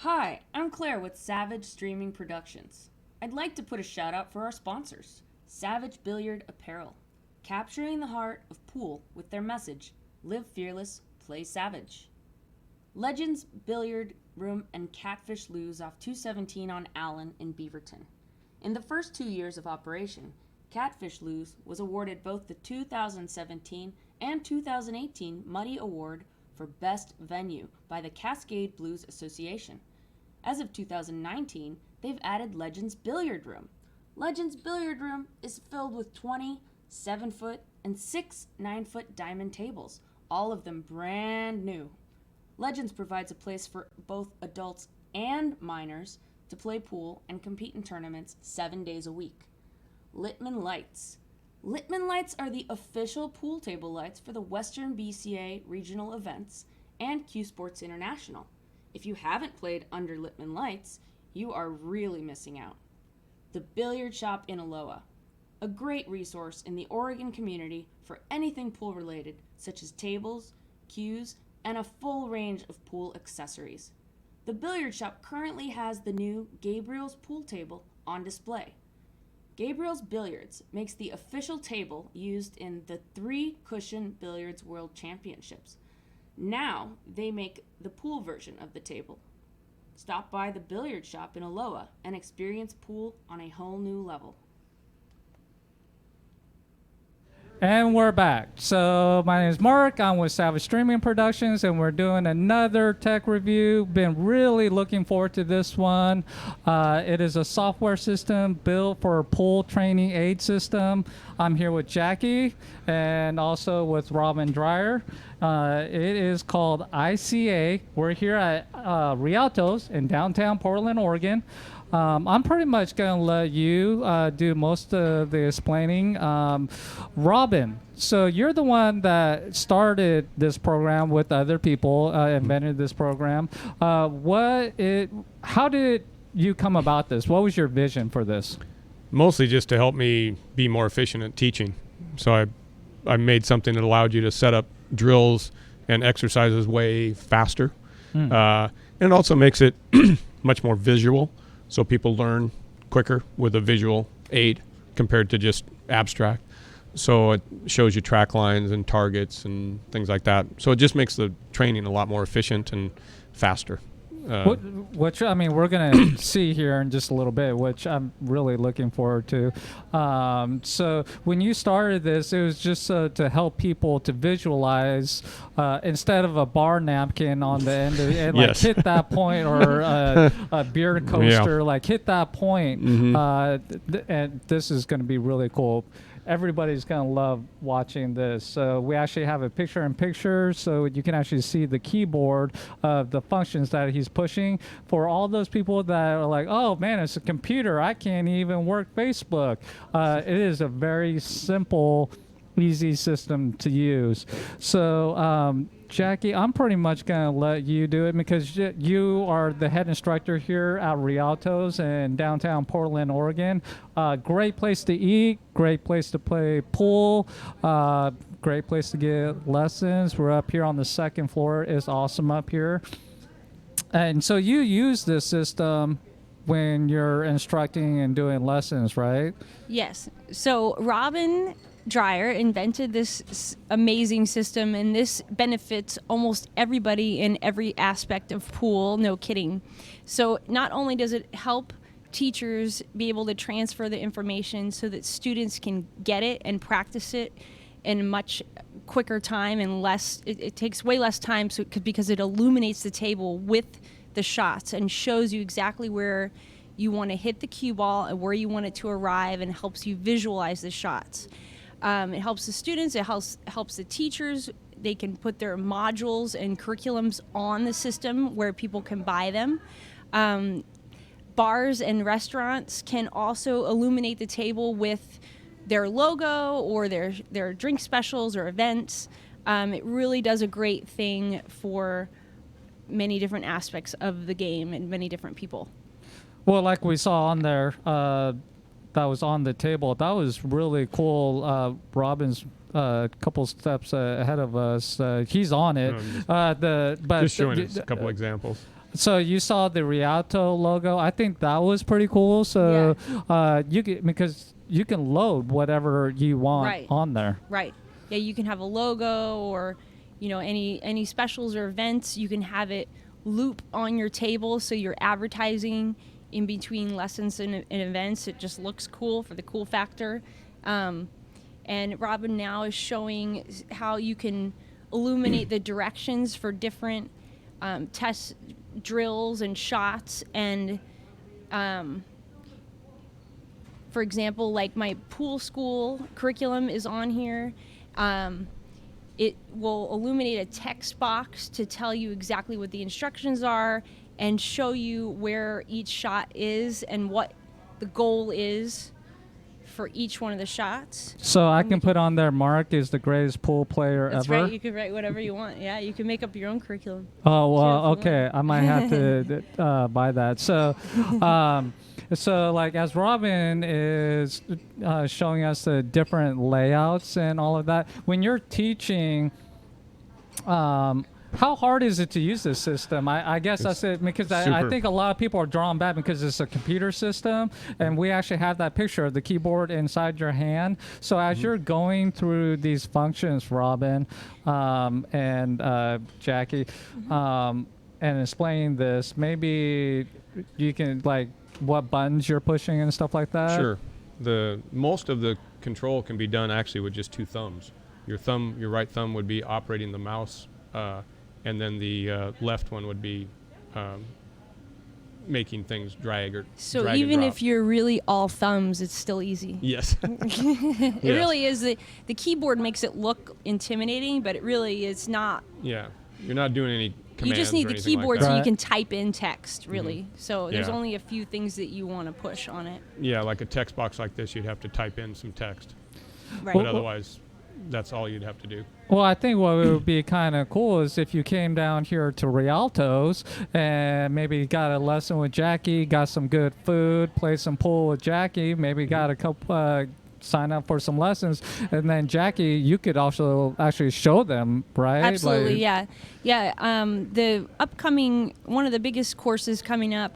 Hi, I'm Claire with Savage Streaming Productions. I'd like to put a shout out for our sponsors, Savage Billiard Apparel, capturing the heart of pool with their message, Live Fearless, Play Savage. Legends Billiard Room and Catfish Loos off 217 on Allen in Beaverton. In the first 2 years of operation, Catfish Loos was awarded both the 2017 and 2018 Muddy Award for Best Venue by the Cascade Blues Association. As of 2019, they've added Legends Billiard Room. Legends Billiard Room is filled with 20 7-foot and 6 9-foot diamond tables, all of them brand new. Legends provides a place for both adults and minors to play pool and compete in tournaments 7 days a week. Littman Lights. Littman Lights are the official pool table lights for the Western BCA regional events and Q Sports International. If you haven't played under Littman Lights, you are really missing out. The Billiard Shop in Aloha. A great resource in the Oregon community for anything pool related, such as tables, cues, and a full range of pool accessories. The Billiard Shop currently has the new Gabriel's Pool Table on display. Gabriel's Billiards makes the official table used in the 3-cushion Billiards World Championships. Now they make the pool version of the table. Stop by the Billiard Shop in Aloha and experience pool on a whole new level. And we're back. So my name is Mark. I'm with Savage Streaming Productions, and we're doing another tech review. Been really looking forward to this one. It is a software system built for a pool training aid system. I'm here with Jackie and also with Robin Dreyer. It is called ICA. We're here at Rialto's in downtown Portland, Oregon. I'm pretty much going to let you do most of the explaining. Robin, so you're the one that started this program with other people, invented this program. How did you come about this? What was your vision for this? Mostly just to help me be more efficient at teaching. So I made something that allowed you to set up drills and exercises way faster. And it also makes it much more visual. So people learn quicker with a visual aid compared to just abstract. So it shows you track lines and targets and things like that. So it just makes the training a lot more efficient and faster. Which I mean, we're going to see here in just a little bit, which I'm really looking forward to. So when you started this, it was just to help people to visualize instead of a bar napkin on the end of it, and like hit that point, or a beer coaster, like hit that point. And this is going to be really cool. Everybody's going to love watching this. So we actually have a picture-in-picture, so you can actually see the keyboard of the functions that he's pushing. For all those people that are like, oh man, it's a computer, I can't even work Facebook. It is a very simple, easy system to use. So Jackie, I'm pretty much going to let you do it because you are the head instructor here at Rialto's in downtown Portland, Oregon. Great place to eat, great place to play pool, great place to get lessons. We're up here on the second floor. It's awesome up here. And so you use this system when you're instructing and doing lessons, right? Yes. So Robin Dreyer invented this amazing system, and this benefits almost everybody in every aspect of pool, no kidding. So not only does it help teachers be able to transfer the information so that students can get it and practice it in much quicker time and less, it takes way less time because it illuminates the table with the shots and shows you exactly where you want to hit the cue ball and where you want it to arrive, and helps you visualize the shots. It helps the students, it helps the teachers. They can put their modules and curriculums on the system where people can buy them. Bars and restaurants can also illuminate the table with their logo or their drink specials or events. It really does a great thing for many different aspects of the game and many different people. Well, like we saw on there, that was on the table. That was really cool. Robin's a couple steps ahead of us. He's on it. Just showing us a couple examples. So you saw the Rialto logo. I think that was pretty cool. So you can, because you can load whatever you want Right. on there. Right. Yeah, you can have a logo or, any specials or events. You can have it loop on your table so you're advertising in between lessons and events. It just looks cool for the cool factor. And Robin now is showing how you can illuminate the directions for different test drills and shots. And for example, like my pool school curriculum is on here. It will illuminate a text box to tell you exactly what the instructions are and show you where each shot is and what the goal is for each one of the shots. So I can put on there, Mark is the greatest pool player That's ever. right. You can write whatever you want. Yeah, you can make up your own curriculum. Oh, well, Too, if you okay. I might have to buy that. So, so like as Robin is showing us the different layouts and all of that, when you're teaching, how hard is it to use this system? I guess that's it, because I think a lot of people are drawn back because it's a computer system, and we actually have that picture of the keyboard inside your hand. So as you're going through these functions, Robin and Jackie, and explaining this, maybe you can, like, what buttons you're pushing and stuff like that? Sure. Most of the control can be done actually with just two thumbs. Your right thumb would be operating the mouse, and then the left one would be making things drag or So drag even and drop. if you're really all thumbs, it's still easy. Yes. It really is. The keyboard makes it look intimidating, but it really is not. Yeah. You're not doing any commands. You just need or the anything keyboard like so that. you can type in text, really. So there's Yeah. only a few things that you want to push on it. Yeah, like a text box like this, you'd have to type in some text. Right. But otherwise, that's all you'd have to do. Well, I think what would be kind of cool is if you came down here to Rialto's and maybe got a lesson with Jackie, got some good food, played some pool with Jackie, maybe got a couple, sign up for some lessons, and then Jackie, you could also actually show them, right? Absolutely, Like, yeah. Yeah, the upcoming, one of the biggest courses coming up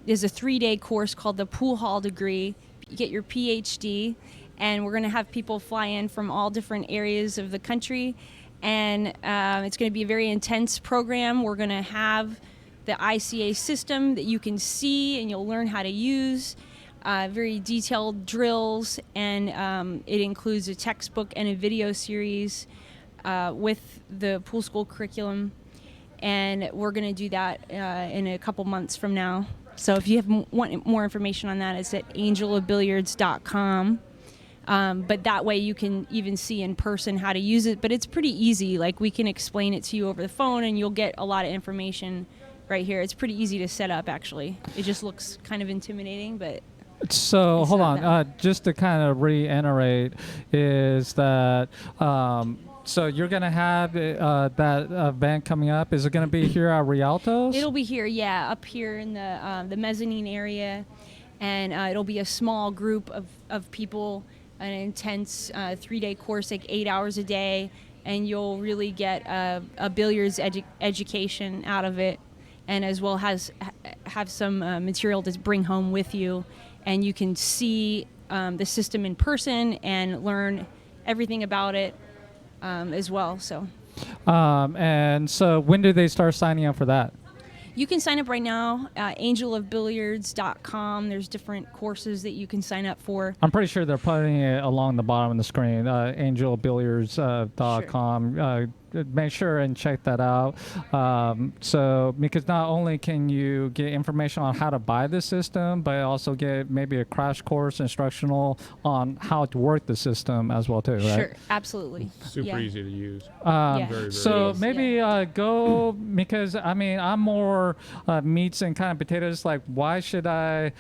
is a 3-day course called the Pool Hall Degree. You get your PhD, and we're going to have people fly in from all different areas of the country, and it's going to be a very intense program. We're going to have the ICA system that you can see and you'll learn how to use. Very detailed drills, and it includes a textbook and a video series with the pool school curriculum, and we're going to do that in a couple months from now. So if you want more information on that, it's at angelofbilliards.com. But that way you can even see in person how to use it. But it's pretty easy. Like, we can explain it to you over the phone, and you'll get a lot of information right here. It's pretty easy to set up, actually. It just looks kind of intimidating, but... So It's hold not on, just to kind of reiterate, is that so you're gonna have that event coming up? Is it gonna be here at Rialto's? It'll be here, yeah, up here in the mezzanine area, and it'll be a small group of people, an intense 3-day course, like 8 hours a day, and you'll really get a billiards education out of it, and as well have some material to bring home with you, and you can see the system in person and learn everything about it as well. So. And so when do they start signing up for that? You can sign up right now, angelofbilliards.com. There's different courses that you can sign up for. I'm pretty sure they're putting it along the bottom of the screen, angelbilliards.com. Make sure and check that out. So, because not only can you get information on how to buy the system, but also get maybe a crash course instructional on how to work the system as well too, right? Sure, absolutely. Super easy to use. Yeah. Very, very So easy. maybe go, because I mean, I'm more meats and kind of potatoes. Like, why should I?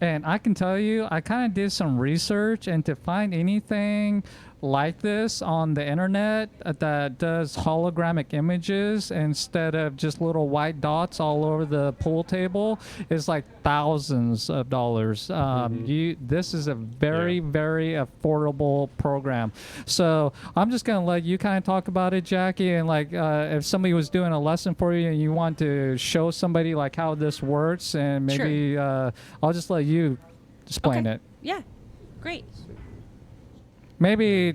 And I can tell you, I kind of did some research, and to find anything like this on the internet that does hologramic images instead of just little white dots all over the pool table is like thousands of dollars. This is a very, very affordable program. So I'm just going to let you kind of talk about it, Jackie. And like, if somebody was doing a lesson for you and you want to show somebody like how this works, and maybe I'll just let you explain it. Yeah, great. Maybe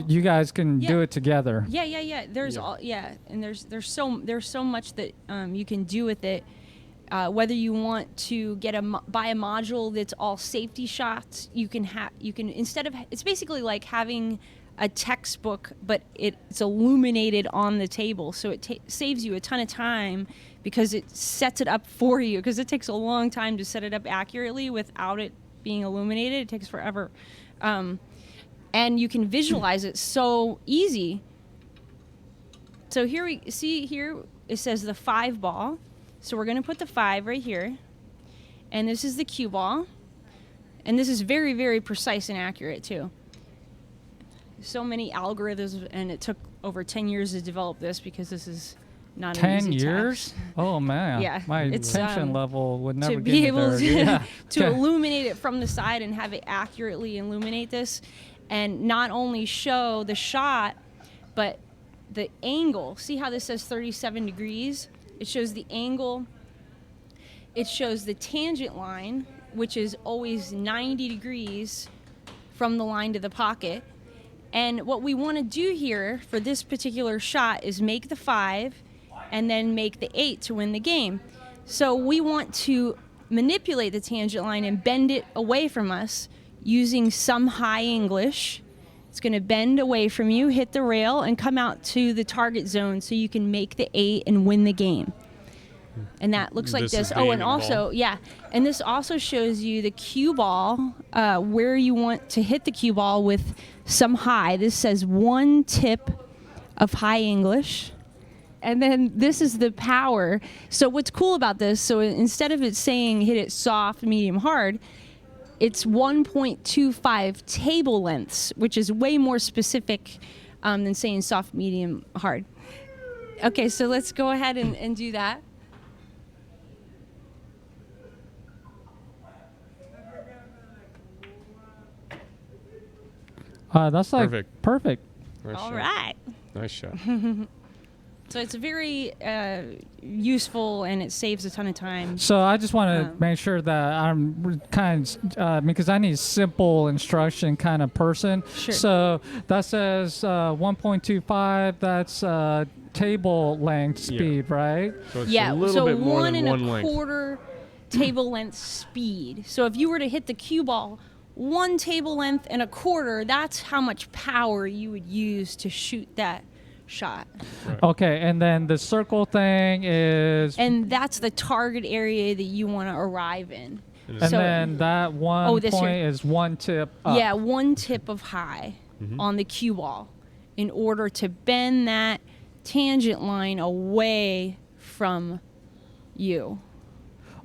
you guys can do it together. Yeah. There's and there's so much that you can do with it. Whether you want to buy a module that's all safety shots, you can instead of, it's basically like having a textbook, but it's illuminated on the table, so it saves you a ton of time because it sets it up for you, because it takes a long time to set it up accurately without it being illuminated. It takes forever. And you can visualize it so easy. So here it says the 5 ball. So we're going to put the 5 right here. And this is the cue ball. And this is very, very precise and accurate too. So many algorithms, and it took over 10 years to develop this, because this is not an easy 10 years? task. Oh man. Yeah, My it's, attention level would never to get be me able there. to illuminate it from the side and have it accurately illuminate this, and not only show the shot, but the angle. See how this says 37 degrees? It shows the angle. It shows the tangent line, which is always 90 degrees from the line to the pocket. And what we want to do here for this particular shot is make the 5 and then make the 8 to win the game. So we want to manipulate the tangent line and bend it away from us using some high English. It's going to bend away from you, hit the rail, and come out to the target zone so you can make the 8 and win the game. And that looks like this. Oh, and also, and this also shows you the cue ball, where you want to hit the cue ball with some high. This says 1 tip of high English. And then this is the power. So what's cool about this, so instead of it saying hit it soft, medium, hard, it's 1.25 table lengths, which is way more specific than saying soft, medium, hard. Okay, so let's go ahead and do that. That's like perfect. Nice All shot. right. Nice shot. So it's very useful, and it saves a ton of time. So I just want to make sure that I'm kind of, because I need simple instruction kind of person. Sure. So that says 1.25, that's table length speed, right? So it's a little bit more than 1 length. 1.25 table length speed. So if you were to hit the cue ball 1 table length and a quarter, that's how much power you would use to shoot that shot. Right. Okay, and then the circle thing is... And that's the target area that you want to arrive in. And then that one point is 1 tip up. Yeah, 1 tip of high on the cue ball in order to bend that tangent line away from you.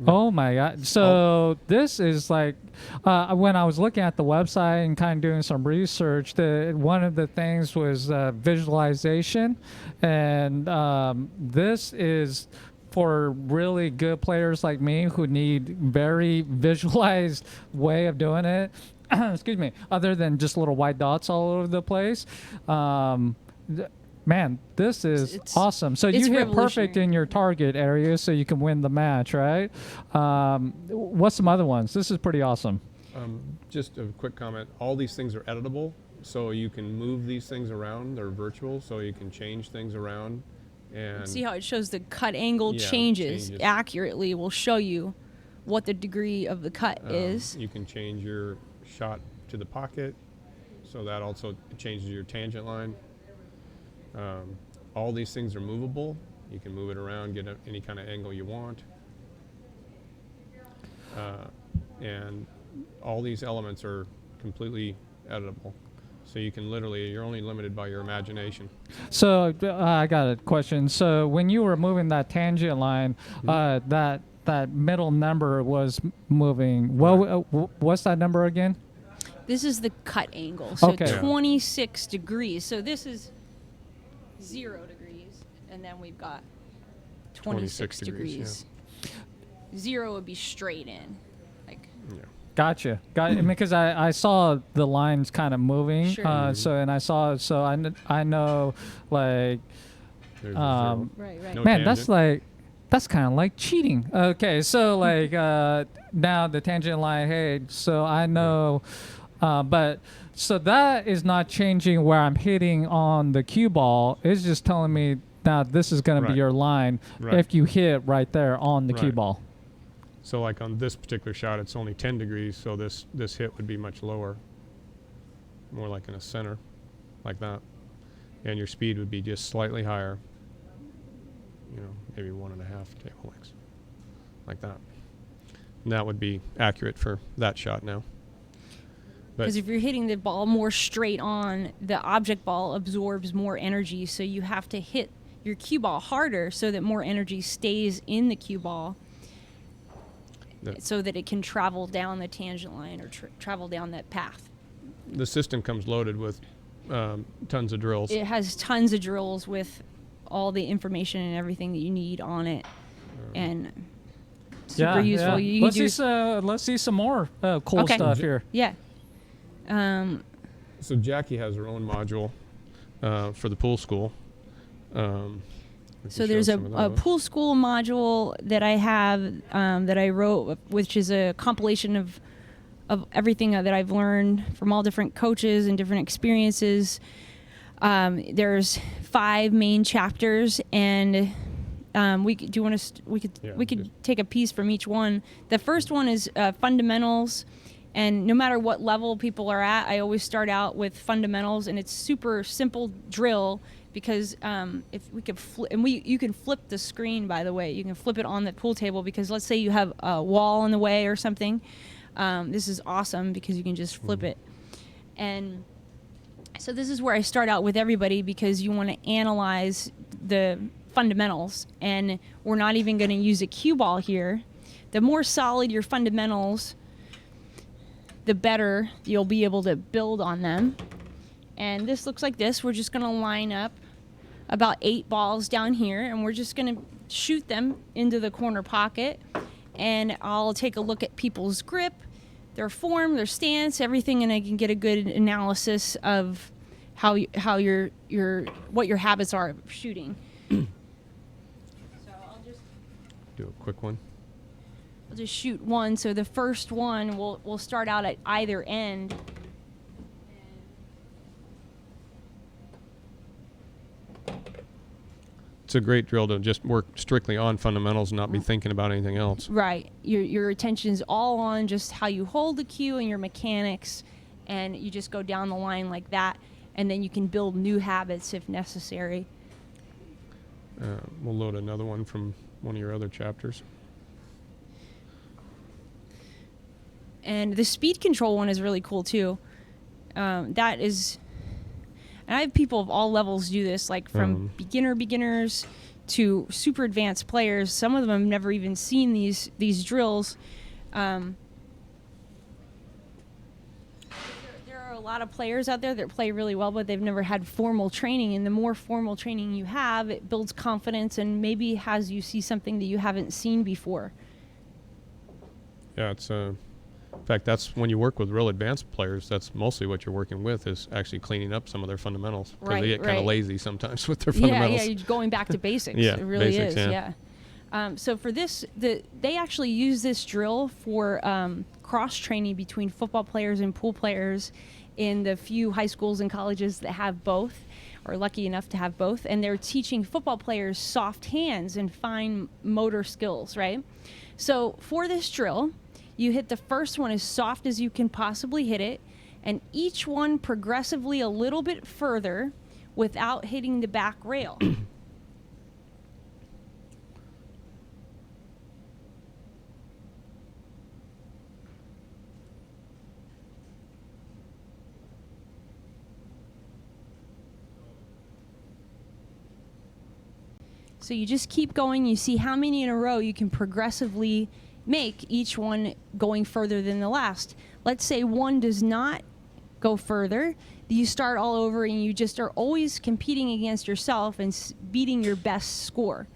Oh my God. So this is like, when I was looking at the website and kind of doing some research, one of the things was visualization. And this is for really good players like me who need very visualized way of doing it. Excuse me. Other than just little white dots all over the place. Man, this is awesome. So you hit perfect in your target area so you can win the match, right? What's some other ones? This is pretty awesome. Just a quick comment. All these things are editable, so you can move these things around. They're virtual, so you can change things around. And see how it shows the cut angle changes accurately. Will show you what the degree of the cut is. You can change your shot to the pocket, so that also changes your tangent line. All these things are movable. You can move it around, get any kind of angle you want. And all these elements are completely editable. So you can literally, you're only limited by your imagination. So I got a question. So when you were moving that tangent line, that middle number was moving. Well, what's that number again? This is the cut angle, so Okay. 26 degrees. So this is 0 degrees, and then we've got 26 degrees. 0 would be straight in, like. Yeah. Gotcha. Because I saw the lines kind of moving. Sure. So I know like There's a Right. No man, tangent. that's kind of like cheating. Okay, so like now the tangent line. Hey, so I know, but so that is not changing where I'm hitting on the cue ball. It's just telling me now this is going to be Right. your line Right. if you hit right there on the cue Right. ball. So like on this particular shot, it's only 10 degrees, so this hit would be much lower, more like in a center, like that, and your speed would be just slightly higher. You know, maybe 1.5 table lengths, like that. And that would be accurate for that shot now. But Because if you're hitting the ball more straight on, the object ball absorbs more energy, so you have to hit your cue ball harder so that more energy stays in the cue ball, so that it can travel down the tangent line or travel down that path. the system comes loaded with tons of drills. It has tons of drills with all the information and everything that you need on it, and super useful. You can Let's see some more cool Okay. stuff here. Yeah. So Jackie has her own module for the pool school. We So can there's show a some of those. pool school module that I have that I wrote, which is a compilation of everything that I've learned from all different coaches and different experiences. There's 5 main chapters, and we could take a piece from each one. The first one is fundamentals, and no matter what level people are at, I always start out with fundamentals, and it's super simple drill. Because if we could you can flip the screen, by the way. You can flip it on the pool table, because let's say you have a wall in the way or something. This is awesome because you can just flip it. And so this is where I start out with everybody, because you want to analyze the fundamentals. And we're not even going to use a cue ball here. The more solid your fundamentals, the better you'll be able to build on them. And this looks like this. We're just going to line up about 8 balls down here, and we're just going to shoot them into the corner pocket. And I'll take a look at people's grip, their form, their stance, everything, and I can get a good analysis of how your what your habits are of shooting. So I'll just Do a quick one. I'll just shoot one. So the first one we'll start out at either end. It's a great drill to just work strictly on fundamentals and not be thinking about anything else. Right. Your attention's all on just how you hold the cue and your mechanics, and you just go down the line like that, and then you can build new habits if necessary. We'll load another one from one of your other chapters. And the speed control one is really cool too. That is, and I have people of all levels do this, like from beginners to super advanced players. Some of them have never even seen these drills. There are a lot of players out there that play really well, but they've never had formal training. And the more formal training you have, it builds confidence and maybe has you see something that you haven't seen before. Yeah, it's in fact, that's when you work with real advanced players, that's mostly what you're working with, is actually cleaning up some of their fundamentals. Because they get kind of lazy sometimes with their fundamentals. Yeah, you're going back to basics. Yeah, it really basics, is, yeah. So for this, they actually use this drill for cross-training between football players and pool players in the few high schools and colleges that have both, or lucky enough to have both. And they're teaching football players soft hands and fine motor skills, right? So for this drill, you hit the first one as soft as you can possibly hit it, and each one progressively a little bit further without hitting the back rail. So you just keep going. You see how many in a row you can progressively make, each one going further than the last. Let's say one does not go further, you start all over and you just are always competing against yourself and beating your best score.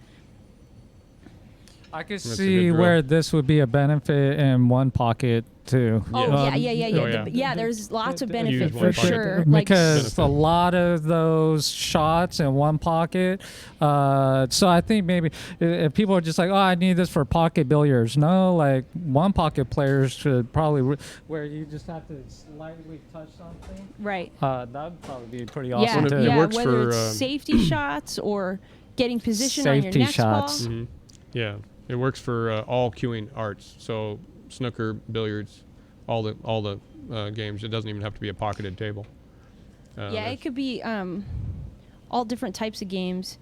I could That's a see good drill. where this would be a benefit in one pocket too. Oh, Yeah. yeah. Oh, yeah. There's lots of Use benefit one for pocket. sure. Like, Because Benefit. a lot of those shots in one pocket. So I think maybe if people are just like, oh, I need this for pocket billiards. No, like one pocket players should probably where you just have to slightly touch something. right. That would probably be pretty Yeah, awesome Well, too. it yeah. works Whether for, it's safety shots or getting position on your Safety next shots. ball. Mhm. Yeah, it works for all cueing arts. So snooker, billiards, all the games. It doesn't even have to be a pocketed table. Yeah, there's- it could be all different types of games.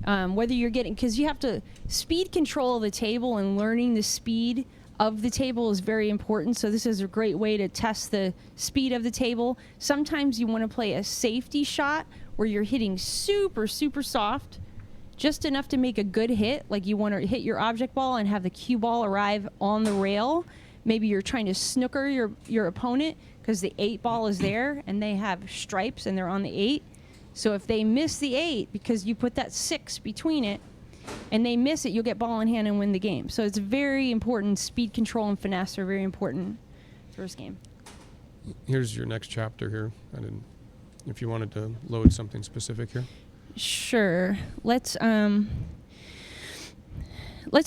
Whether you're getting, because you have to speed control of the table and learning the speed of the table is very important. So this is a great way to test the speed of the table. Sometimes you want to play a safety shot where you're hitting super, super soft, just enough to make a good hit. Like you want to hit your object ball and have the cue ball arrive on the rail. Maybe you're trying to snooker your opponent because the 8 ball is there and they have stripes and they're on the 8. So if they miss the 8 because you put that 6 between it and they miss it, you'll get ball in hand and win the game. So it's very important. Speed control and finesse are very important first game. Here's your next chapter here. If you wanted to load something specific here. Sure. Let's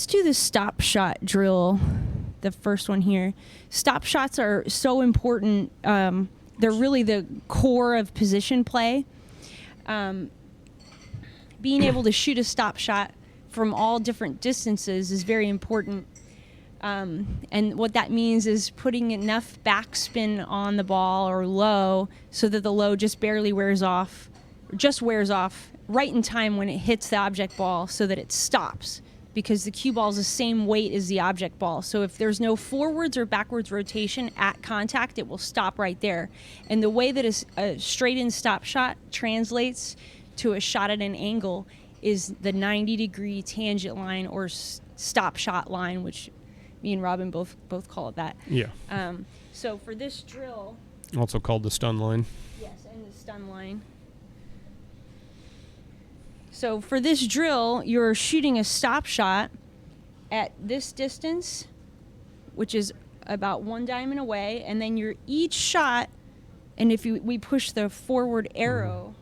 do the stop shot drill. The first one here. Stop shots are so important. They're really the core of position play. Being able to shoot a stop shot from all different distances is very important. And what that means is putting enough backspin on the ball or low so that the low just barely wears off right in time when it hits the object ball so that it stops, because the cue ball is the same weight as the object ball. So if there's no forwards or backwards rotation at contact, it will stop right there. And the way that a straight-in stop shot translates to a shot at an angle is the 90-degree tangent line or stop shot line, which me and Robin both call it that. Yeah. So for this drill, Also called the stun line. yes, and the stun line. So for this drill, you're shooting a stop shot at this distance, which is about 1 diamond away, and then each shot, and if we push the forward arrow,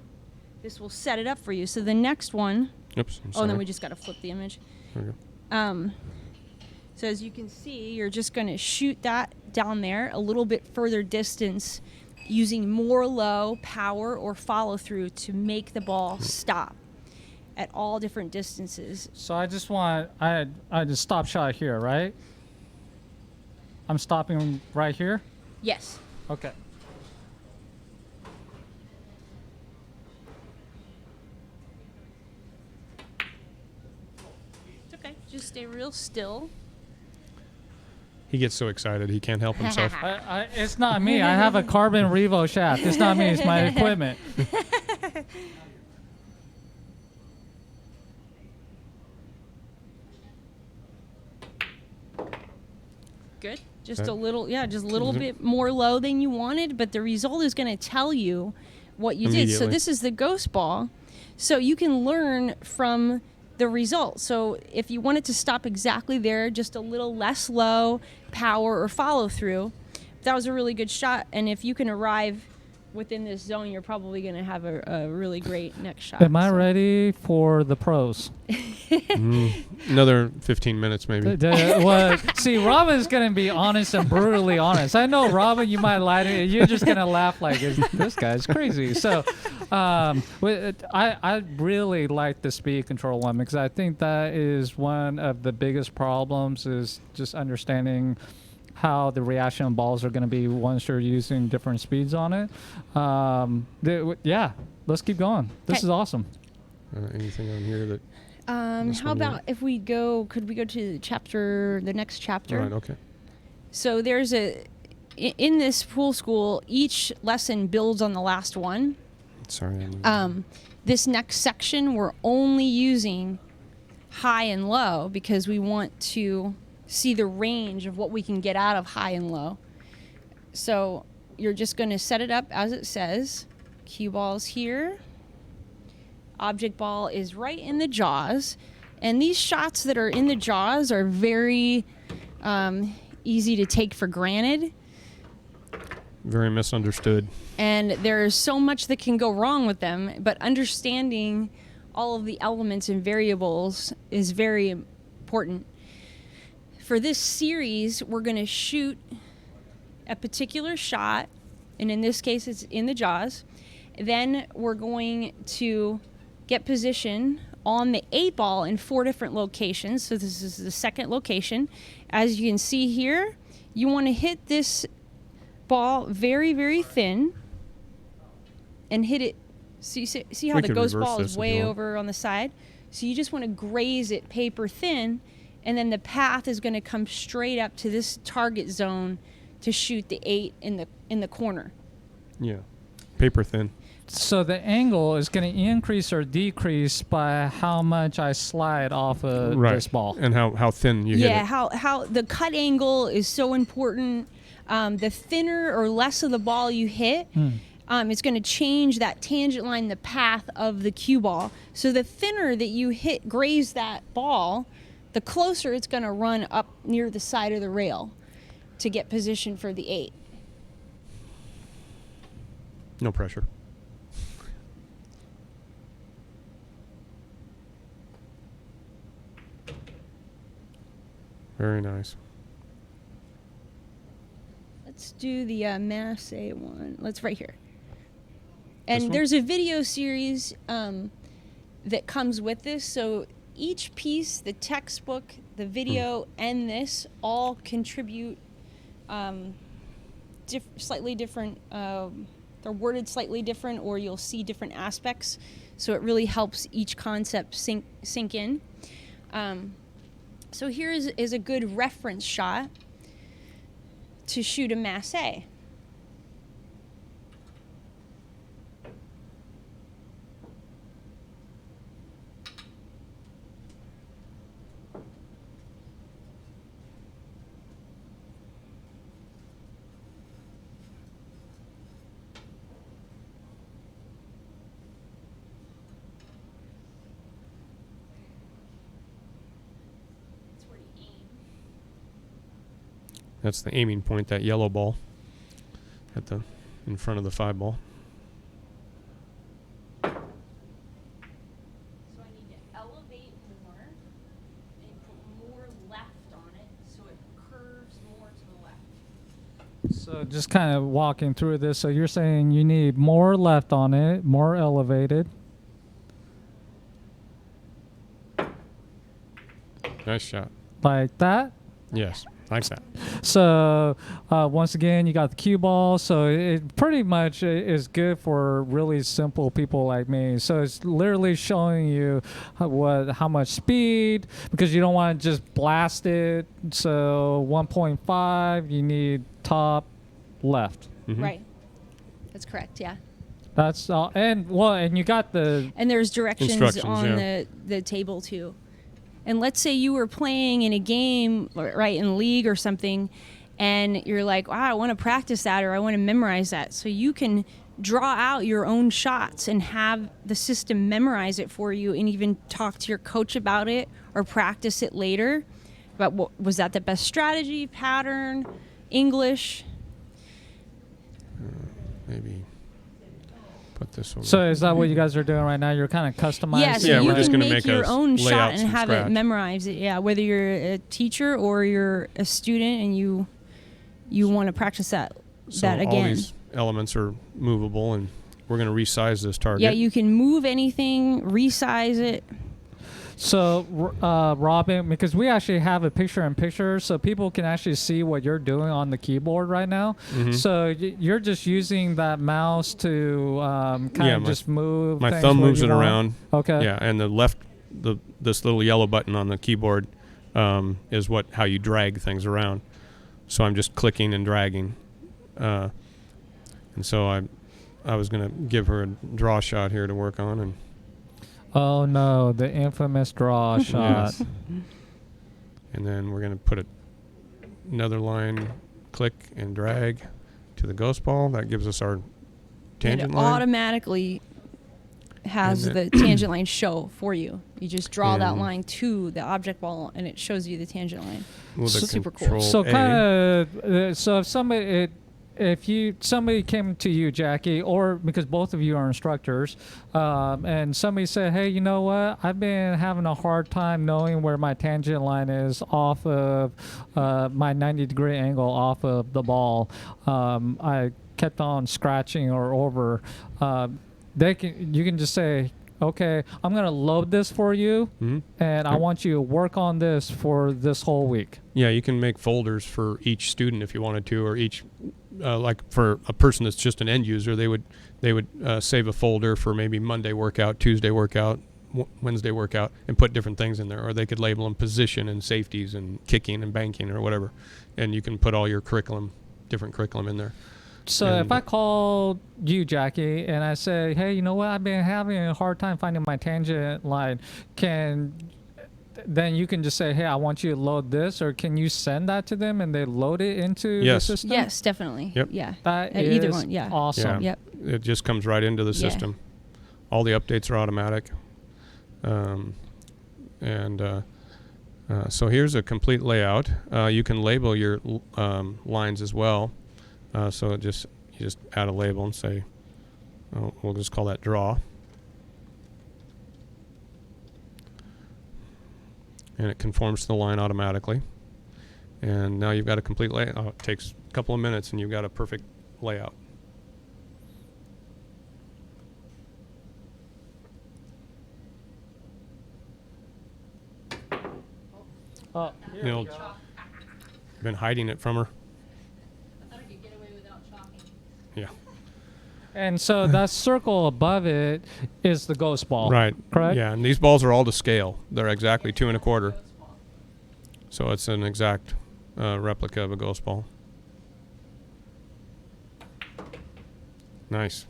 this will set it up for you. So the next one, Oops. I'm oh, sorry. and then we just got to flip the image. There we go. So as you can see, you're just going to shoot that down there a little bit further distance using more low, power, or follow through to make the ball stop at all different distances. So I just stop shot here, right? I'm stopping right here. Yes. Okay. It's okay. Just stay real still. He gets so excited he can't help himself. It's not me. I have a carbon Revo shaft. It's not me. It's my equipment. Good. Just Okay. a little, just a little Mhm. bit more low than you wanted, but the result is going to tell you what you did. So Immediately. this is the ghost ball. So you can learn from the result. So if you want it to stop exactly there, just a little less low, power or follow through, that was a really good shot. And if you can arrive within this zone, you're probably going to have a really great next shot. Am I So- ready for the pros? Another 15 minutes maybe. See, Robin's gonna be honest and brutally honest. I know, Robin, you might lie to me. You're just gonna laugh like this guy's crazy. So, I really like the speed control one because I think that is one of the biggest problems is just understanding how the reaction balls are going to be once you're using different speeds on it. Yeah, let's keep going. This Okay. is awesome. Anything on here that? This How one, yeah. about if we could we go to the next chapter? All right. Okay. So there's in this pool school, each lesson builds on the last one. Sorry. I'm This next section, we're only using high and low because we want to see the range of what we can get out of high and low. So you're just going to set it up as it says. Cue ball's here. Object ball is right in the jaws. And these shots that are in the jaws are very easy to take for granted. Very misunderstood. And there's so much that can go wrong with them, but understanding all of the elements and variables is very important. For this series, we're going to shoot a particular shot, and in this case, it's in the jaws. Then we're going to get position on the 8 ball in 4 different locations. So this is the second location. As you can see here, you want to hit this ball very, very thin and hit it. So you see how We the could ghost reverse ball this is if way you want. over on the side. So you just want to graze it paper thin, and then the path is going to come straight up to this target zone to shoot the 8 in the corner. Yeah. Paper thin. So the angle is going to increase or decrease by how much I slide off of this ball. And how thin you hit it. Yeah, how the cut angle is so important. The thinner or less of the ball you hit, it's going to change that tangent line, the path of the cue ball. So the thinner that you hit, graze that ball, the closer it's going to run up near the side of the rail to get position for the 8. No pressure. Very nice. Let's do the Mass A one. Let's right here. This And one? there's a video series that comes with this. So each piece, the textbook, the video, and this all contribute slightly different. They're worded slightly different, or you'll see different aspects. So it really helps each concept sink in. So here is a good reference shot to shoot a Mass A. That's the aiming point, that yellow ball in front of the 5 ball. So I need to elevate more and put more left on it so it curves more to the left. So just kind of walking through this. So you're saying you need more left on it, more elevated. Nice shot. Like that. Yes, like that. So once again, you got the cue ball. So it pretty much is good for really simple people like me. So it's literally showing you how much speed, because you don't want to just blast it. So 1.5, you need top left. Mhm. Right. That's correct, yeah. That's all. And you got the And there's directions Instructions, on yeah. the table too. And let's say you were playing in a game, right, in league or something, and you're like, wow, I want to practice that, or I want to memorize that. So you can draw out your own shots and have the system memorize it for you, and even talk to your coach about it or practice it later. But was that the best strategy, pattern, English? Maybe put this over. So is that what you guys are doing right now? You're kind of customizing. Yeah, so Yeah, you we're just can gonna make make your us own shot layouts and from have it scratch. memorized. Yeah, whether you're a teacher or you're a student and you want to practice that So all again. these elements are movable, and we're going to resize this target. Yeah, you can move anything, resize it. So, Robin, because we actually have a picture-in-picture, so people can actually see what you're doing on the keyboard right now. Mhm. So you're just using that mouse to kind of just move. My things thumb where moves you it want. around. Okay. Yeah, and this little yellow button on the keyboard is how you drag things around. So I'm just clicking and dragging, and so I was gonna give her a draw shot here to work on, and Oh no, the infamous draw shot. Yes. And then we're gonna put another line, click and drag to the ghost ball. That gives us our And tangent it line. automatically has And the tangent line show for you. You just draw that And- line to the object ball, and it shows you the tangent line. With the Super cool. Control So A. kind of, so if somebody came to you, Jackie, or because both of you are instructors, and somebody said, "Hey, you know what? I've been having a hard time knowing where my tangent line is off of my 90-degree angle off of the ball. I kept on scratching or over." You can just say, "Okay, I'm gonna load this for you, Mhm. and I Yep. want you to work on this for this whole week." Yeah, you can make folders for each student if you wanted to, or each, like for a person that's just an end user, they would save a folder for maybe Monday workout, Tuesday workout, Wednesday workout, and put different things in there. Or they could label them position and safeties and kicking and banking or whatever, and you can put all your different curriculum in there. So if I call you, Jackie, and I say, "Hey, you know what? I've been having a hard time finding my tangent line," then you can just say, "Hey, I want you to load this," or can you send that to them and they load it into Yes. the system? Yes, definitely. Yep. Yeah. That Either is one, yeah. awesome. Yeah. Yep. It just comes right into the Yeah. system. All the updates are automatic. So here's a complete layout. You can label your lines as well. So you just add a label and say, we'll just call that draw. And it conforms to the line automatically. And now you've got a complete layout. It takes a couple of minutes and you've got a perfect layout. Oh, You know, been hiding it from her. I thought I could get away without chalking. Yeah. and so that circle above it is the ghost ball. Right. Correct? Yeah, and these balls are all to scale. They're exactly 2 1/4. So it's an exact replica of a ghost ball. Nice.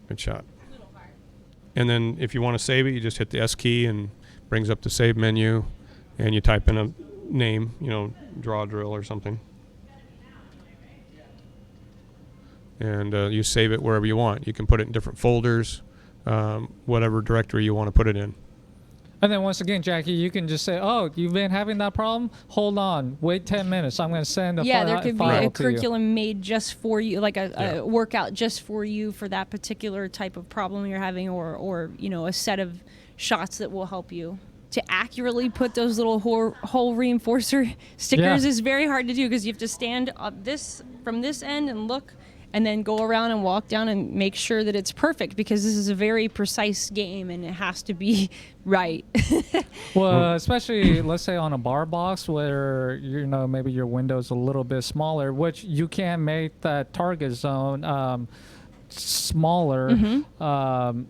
Good shot. And then if you want to save it, you just hit the S key and brings up the save menu, and you type in a name, draw drill or something. And you save it wherever you want. You can put it in different folders, whatever directory you want to put it in. And then once again, Jackie, you can just say, "Oh, you've been having that problem? Hold on. Wait 10 minutes. I'm going to send a Yeah, file there could be to a you." curriculum made just for you, like Yeah. a workout just for you for that particular type of problem you're having, or a set of shots that will help you. To accurately put those little hole reinforcer stickers Yeah. is very hard to do because you have to stand up from this end and look, and then go around and walk down and make sure that it's perfect, because this is a very precise game and it has to be right. Well, especially let's say on a bar box where maybe your window's a little bit smaller, which you can make that target zone smaller. Mm-hmm.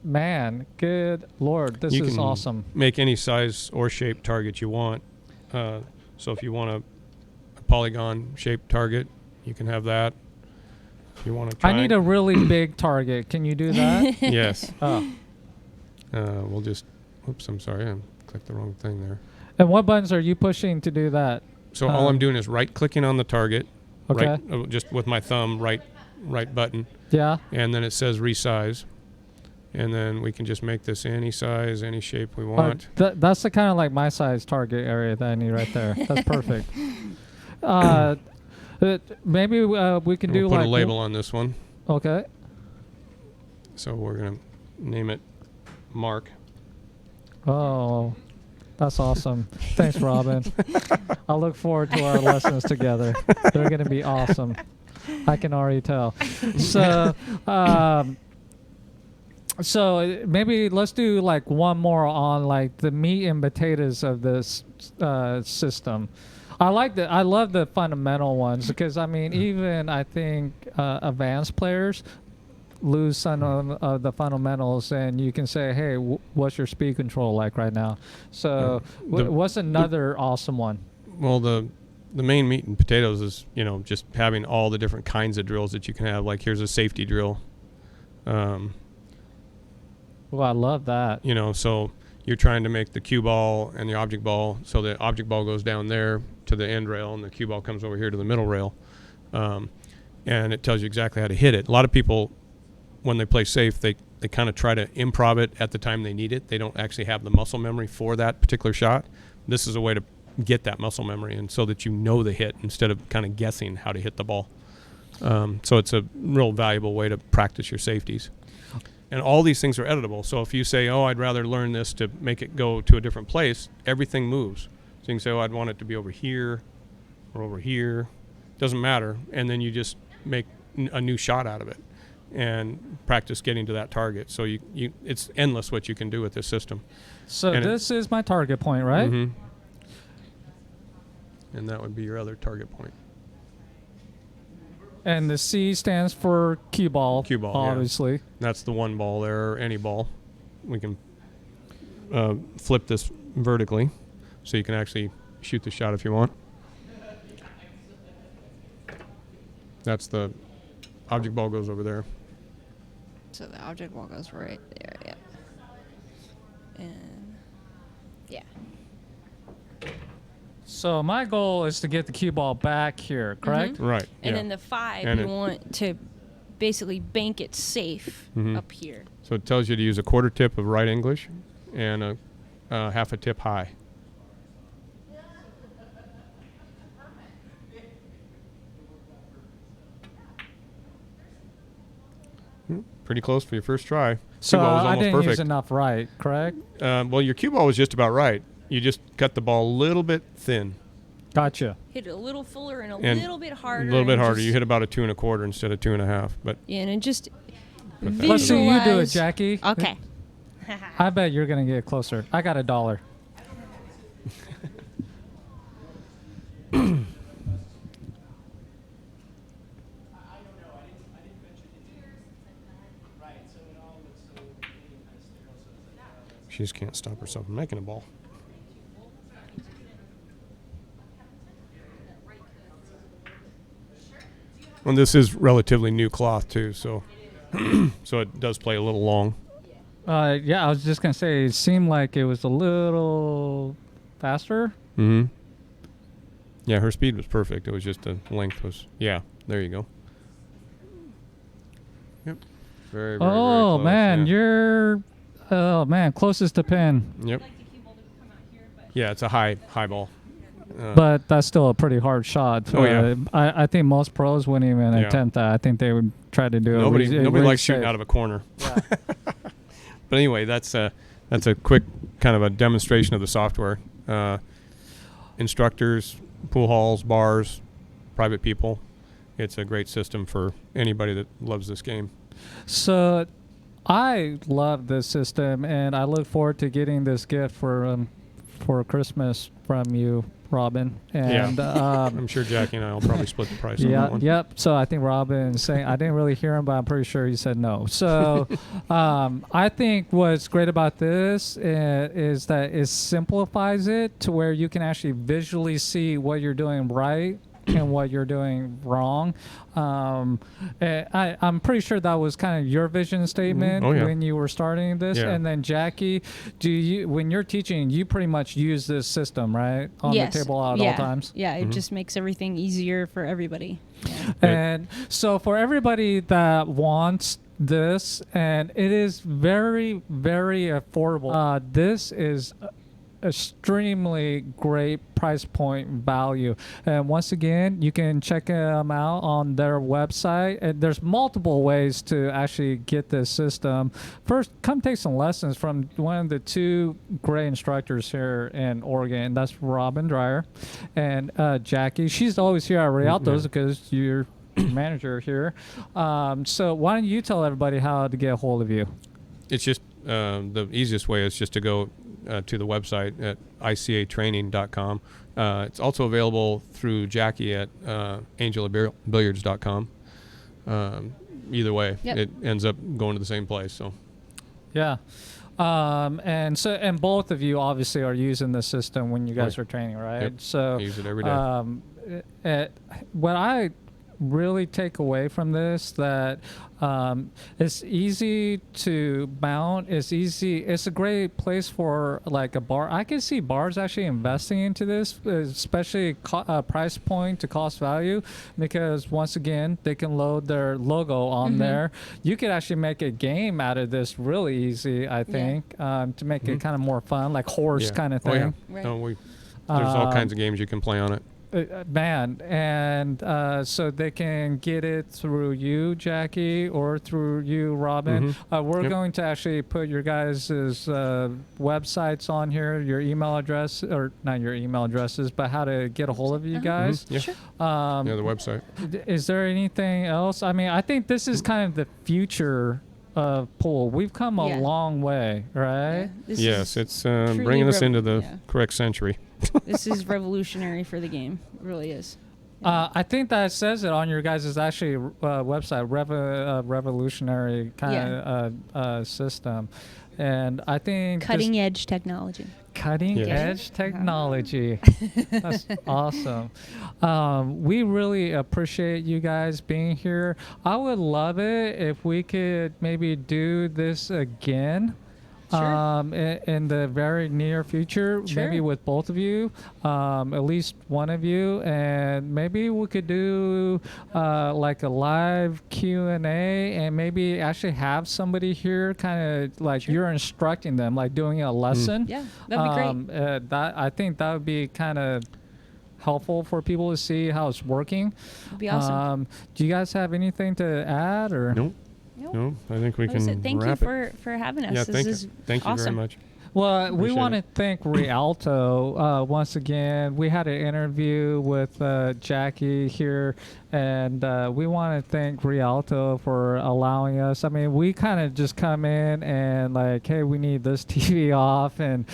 Man, good Lord, this You is can awesome. make any size or shape target you want. So if you want a polygon shaped target, you can have that. If you want to I need a really big target. Can you do that? Yes. Oh. We'll just, oops, I'm sorry. I clicked the wrong thing there. And what buttons are you pushing to do that? So all I'm doing is right-clicking on the target, Okay. just with my thumb, right button, Yeah. and then it says resize. And then we can just make this any size, any shape we want. That's the kind of like my size target area that I need right there. That's perfect. Maybe we can do We'll put like a label on this one. Okay. So we're going to name it Mark. Oh, that's awesome. Thanks, Robin. I look forward to our lessons together. They're going to be awesome. I can already tell. So maybe let's do like one more on like the meat and potatoes of this system. I love the fundamental ones because even I think advanced players lose some of the fundamentals, and you can say, "Hey, what's your speed control like right now?" So what's another awesome one? Well, the main meat and potatoes is just having all the different kinds of drills that you can have. Like here's a safety drill. Well, I love that. So you're trying to make the cue ball and the object ball, so the object ball goes down there to the end rail and the cue ball comes over here to the middle rail. and it tells you exactly how to hit it. A lot of people, when they play safe, they kind of try to improv it at the time they need it. They don't actually have the muscle memory for that particular shot. This is a way to get that muscle memory, and so that you know the hit instead of kind of guessing how to hit the ball. So it's a real valuable way to practice your safeties. And all these things are editable. So if you say, oh, I'd rather learn this to make it go to a different place, everything moves. So you can say, oh, I'd want it to be over here or over here. Doesn't matter. And then you just make a new shot out of it and practice getting to that target. So it's endless what you can do with this system. So and this is my target point, right? Mm-hmm. And that would be your other target point. And the C stands for cue ball. Cue ball, obviously. yeah. That's the one ball there, or any ball. We can flip this vertically, so you can actually shoot the shot if you want. That's the object ball goes over there. So the object ball goes right there, yeah. And yeah. So my goal is to get the cue ball back here, correct? Right. And yeah. then the 5, And you it- want to basically bank it safe Mhm. up here. So it tells you to use a quarter tip of right English and a half a tip high. Pretty close for your first try. So Cue ball was I almost didn't perfect. use enough right, correct? Well, your cue ball was just about right. You just cut the ball a little bit thin. Gotcha. Hit it a little fuller and And little bit harder. A little bit and harder. just- You hit about a 2 1/4 instead of 2 1/2. But Yeah, and it just Let's see you do it, visualize- Jackie. Okay. I bet you're going to get closer. I got $1. she just can't stop herself from making a ball. And this is relatively new cloth too, so so it does play a little long. Yeah, I was just going to say it seemed like it was a little faster. Mm-hmm. Yeah, her speed was perfect. It was just the length was. Yeah, there you go. Yep. Very, very, very Oh, close, man, yeah. you're... Oh, man, closest to pin. Yep. Yeah, it's a high ball. But that's still a pretty hard shot. Oh, yeah. I think most pros wouldn't even Yeah. attempt that. I think they would try to do Nobody it. likes shooting out of a corner. Yeah. But anyway, that's a quick kind of a demonstration of the software. Instructors, pool halls, bars, private people. It's a great system for anybody that loves this game. So I love this system, and I look forward to getting this gift for Christmas from you, Robin. And I'm sure Jackie and I will probably split the price on that one. Yep. So I think Robin saying, I didn't really hear him, but I'm pretty sure he said no. So I think what's great about this is that it simplifies it to where you can actually visually see what you're doing right and what you're doing wrong. I'm pretty sure that was kind of your vision statement Oh, yeah. when you were starting this. Yeah. And then Jackie, when you're teaching, you pretty much use this system, right? On Yes. the table at yeah. all times? Yeah, Mm-hmm. it just makes everything easier for everybody. Yeah. And so for everybody that wants this, and it is very, very affordable. This is extremely great price point value. And once again, you can check them out on their website. And there's multiple ways to actually get this system. First, come take some lessons from one of the 2 great instructors here in Oregon. That's Robin Dreyer and Jackie. She's always here at Rialto's because you're manager here. So why don't you tell everybody how to get a hold of you? It's just the easiest way is just to go to the website at ICAtraining.com. It's also available through Jackie at angelabilliards.com. Either way, Yep. it ends up going to the same place. So Yeah. And both of you obviously are using the system when you guys Right. are training, right? Yep. So I use it every day. what I really take away from this that it's easy to mount. It's easy. It's a great place for like a bar. I can see bars actually investing into this, especially price point to cost value, because once again they can load their logo on there. You could actually make a game out of this really easy, I think, to make it kind of more fun, like horse kind of thing. Right. No, there's all kinds of games you can play on it. Man, and so they can get it through you, Jackie, or through you, Robin. We're going to actually put your guys' websites on here, your email address, or not your email addresses, but how to get a hold of you guys. Yeah. Sure. Yeah, the website. Is there anything else? I mean, I think this is kind of the future of pool. We've come a long way, right? Yes, it's bringing us into the correct century. This is revolutionary for the game. It really is. I think that says it on your guys' actually website, revolutionary kind of system. And I think Cutting edge technology. Cutting edge technology. That's awesome. We really appreciate you guys being here. I would love it if we could maybe do this again. In the very near future, maybe with both of you, at least one of you, and maybe we could do like a live Q&A, and maybe actually have somebody here, kind of like you're instructing them, like doing a lesson. Yeah, that'd be great. I think that would be kind of helpful for people to see how it's working. It'd be awesome. Do you guys have anything to add, or? Nope. No, I think we can Thank you wrap it. for having us. Yeah, This thank you awesome. very much. Well, we Appreciate want to it. thank Rialto once again. We had an interview with Jackie here, and we want to thank Rialto for allowing us. I mean, we kind of just come in and like, hey, we need this TV off and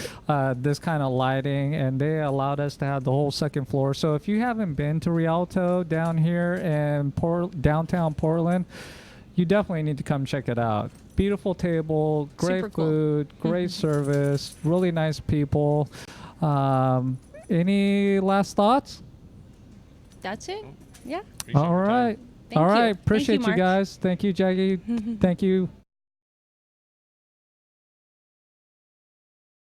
this kind of lighting, and they allowed us to have the whole second floor. So if you haven't been to Rialto down here in downtown Portland, you definitely need to come check it out. Beautiful table, great Super cool. food, great service, really nice people. Any last thoughts? That's it. Yeah. Appreciate All your time. right. Thank All you. right. Thank you, Appreciate you Mark. guys. Thank you, Jackie. Thank you,